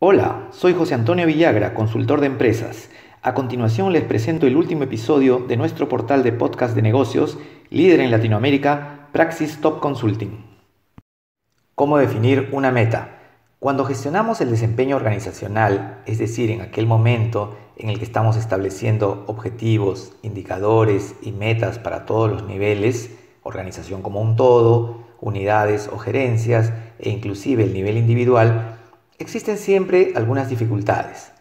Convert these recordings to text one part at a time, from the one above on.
Hola, soy José Antonio Villagra, consultor de empresas. A continuación les presento el último episodio de nuestro portal de podcast de negocios, líder en Latinoamérica, Praxis Top Consulting. ¿Cómo definir una meta? Cuando gestionamos el desempeño organizacional, es decir, en aquel momento en el que estamos estableciendo objetivos, indicadores y metas para todos los niveles, organización como un todo, unidades o gerencias e inclusive el nivel individual, existen siempre algunas dificultades.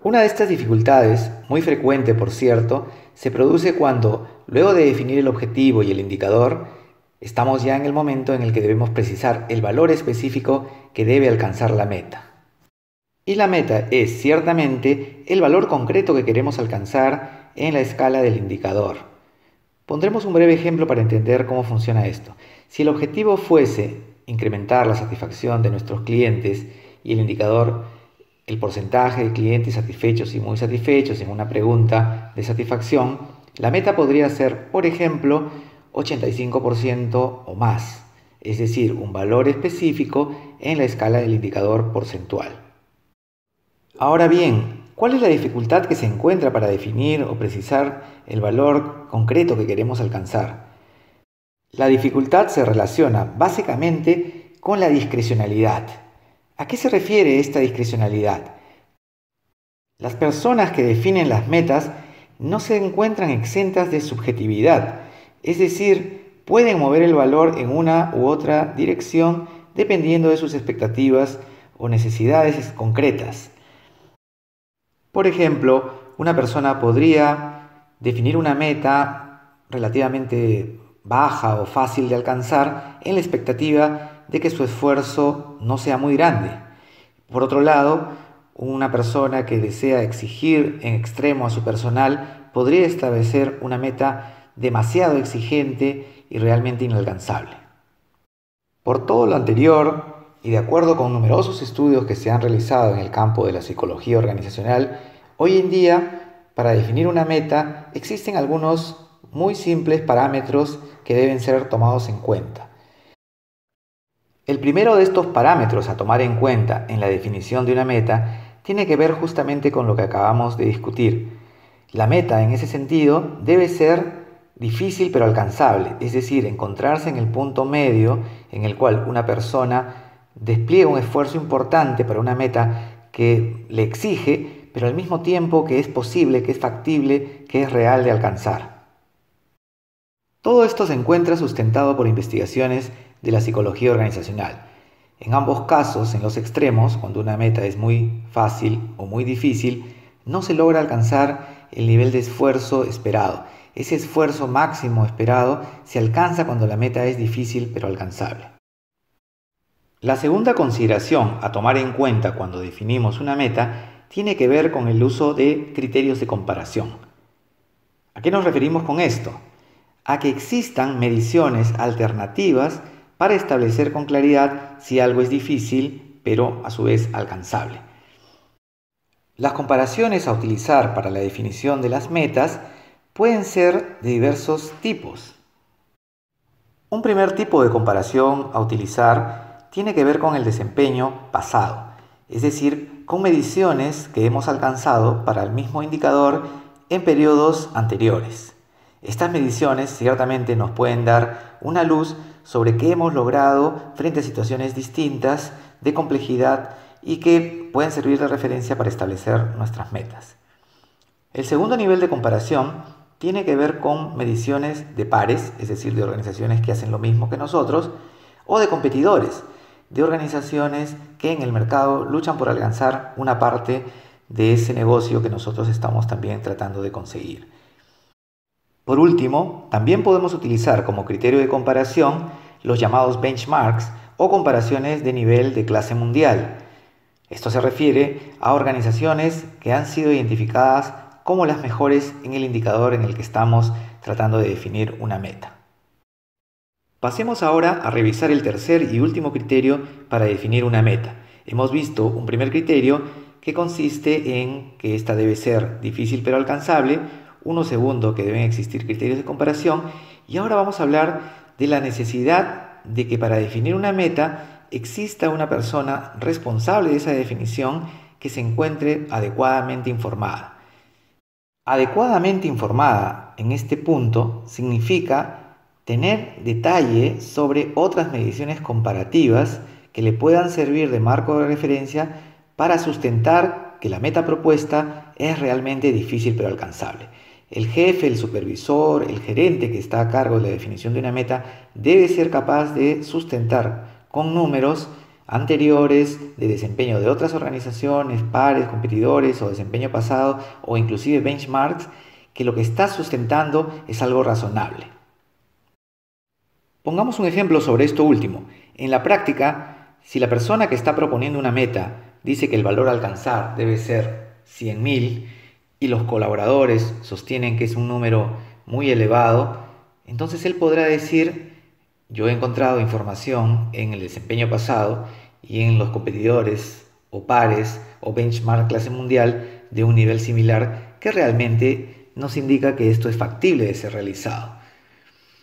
Una de estas dificultades, muy frecuente por cierto, se produce cuando, luego de definir el objetivo y el indicador, estamos ya en el momento en el que debemos precisar el valor específico que debe alcanzar la meta. Y la meta es ciertamente el valor concreto que queremos alcanzar en la escala del indicador. Pondremos un breve ejemplo para entender cómo funciona esto. Si el objetivo fuese incrementar la satisfacción de nuestros clientes y el indicador, el porcentaje de clientes satisfechos y muy satisfechos en una pregunta de satisfacción, la meta podría ser, por ejemplo, 85% o más, es decir, un valor específico en la escala del indicador porcentual. Ahora bien, ¿cuál es la dificultad que se encuentra para definir o precisar el valor concreto que queremos alcanzar? La dificultad se relaciona básicamente con la discrecionalidad. ¿A qué se refiere esta discrecionalidad? Las personas que definen las metas no se encuentran exentas de subjetividad, es decir, pueden mover el valor en una u otra dirección dependiendo de sus expectativas o necesidades concretas. Por ejemplo, una persona podría definir una meta relativamente baja o fácil de alcanzar en la expectativa de que su esfuerzo no sea muy grande. Por otro lado, una persona que desea exigir en extremo a su personal podría establecer una meta demasiado exigente y realmente inalcanzable. Por todo lo anterior, y de acuerdo con numerosos estudios que se han realizado en el campo de la psicología organizacional, hoy en día, para definir una meta, existen algunos muy simples parámetros que deben ser tomados en cuenta. El primero de estos parámetros a tomar en cuenta en la definición de una meta tiene que ver justamente con lo que acabamos de discutir. La meta, en ese sentido, debe ser difícil pero alcanzable, es decir, encontrarse en el punto medio en el cual una persona despliega un esfuerzo importante para una meta que le exige, pero al mismo tiempo que es posible, que es factible, que es real de alcanzar. Todo esto se encuentra sustentado por investigaciones de la psicología organizacional. En ambos casos, en los extremos, cuando una meta es muy fácil o muy difícil, no se logra alcanzar el nivel de esfuerzo esperado. Ese esfuerzo máximo esperado se alcanza cuando la meta es difícil pero alcanzable. La segunda consideración a tomar en cuenta cuando definimos una meta tiene que ver con el uso de criterios de comparación. ¿A qué nos referimos con esto? A que existan mediciones alternativas para establecer con claridad si algo es difícil, pero a su vez alcanzable. Las comparaciones a utilizar para la definición de las metas pueden ser de diversos tipos. Un primer tipo de comparación a utilizar tiene que ver con el desempeño pasado, es decir, con mediciones que hemos alcanzado para el mismo indicador en periodos anteriores. Estas mediciones ciertamente nos pueden dar una luz sobre qué hemos logrado frente a situaciones distintas de complejidad y que pueden servir de referencia para establecer nuestras metas. El segundo nivel de comparación tiene que ver con mediciones de pares, es decir, de organizaciones que hacen lo mismo que nosotros, o de competidores, de organizaciones que en el mercado luchan por alcanzar una parte de ese negocio que nosotros estamos también tratando de conseguir. Por último, también podemos utilizar como criterio de comparación los llamados benchmarks o comparaciones de nivel de clase mundial. Esto se refiere a organizaciones que han sido identificadas como las mejores en el indicador en el que estamos tratando de definir una meta. Pasemos ahora a revisar el tercer y último criterio para definir una meta. Hemos visto un primer criterio que consiste en que esta debe ser difícil pero alcanzable, uno segundo que deben existir criterios de comparación y ahora vamos a hablar de la necesidad de que para definir una meta exista una persona responsable de esa definición que se encuentre adecuadamente informada. Adecuadamente informada en este punto significa tener detalle sobre otras mediciones comparativas que le puedan servir de marco de referencia para sustentar que la meta propuesta es realmente difícil pero alcanzable. El jefe, el supervisor, el gerente que está a cargo de la definición de una meta debe ser capaz de sustentar con números anteriores de desempeño de otras organizaciones, pares, competidores o desempeño pasado o inclusive benchmarks, que lo que está sustentando es algo razonable. Pongamos un ejemplo sobre esto último. En la práctica, si la persona que está proponiendo una meta dice que el valor a alcanzar debe ser 100.000 y los colaboradores sostienen que es un número muy elevado, entonces él podrá decir: yo he encontrado información en el desempeño pasado y en los competidores o pares o benchmark clase mundial de un nivel similar que realmente nos indica que esto es factible de ser realizado.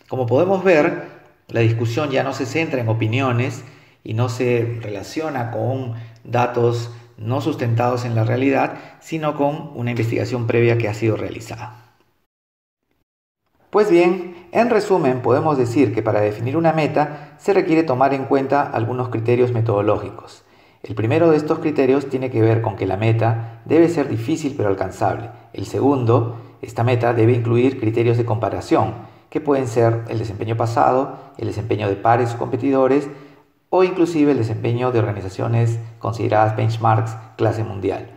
Como podemos ver, la discusión ya no se centra en opiniones y no se relaciona con datos no sustentados en la realidad, sino con una investigación previa que ha sido realizada. Pues bien, en resumen, podemos decir que para definir una meta se requiere tomar en cuenta algunos criterios metodológicos. El primero de estos criterios tiene que ver con que la meta debe ser difícil pero alcanzable. El segundo, esta meta debe incluir criterios de comparación, que pueden ser el desempeño pasado, el desempeño de pares o competidores, o inclusive el desempeño de organizaciones consideradas benchmarks clase mundial.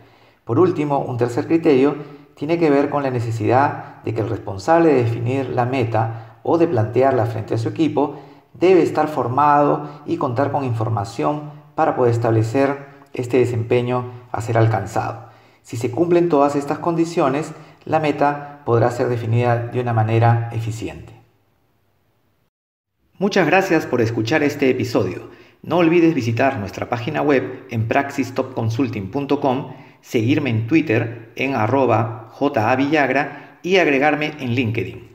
Por último, un tercer criterio tiene que ver con la necesidad de que el responsable de definir la meta o de plantearla frente a su equipo debe estar formado y contar con información para poder establecer este desempeño a ser alcanzado. Si se cumplen todas estas condiciones, la meta podrá ser definida de una manera eficiente. Muchas gracias por escuchar este episodio. No olvides visitar nuestra página web en praxistopconsulting.com, seguirme en Twitter en @javillagra y agregarme en LinkedIn.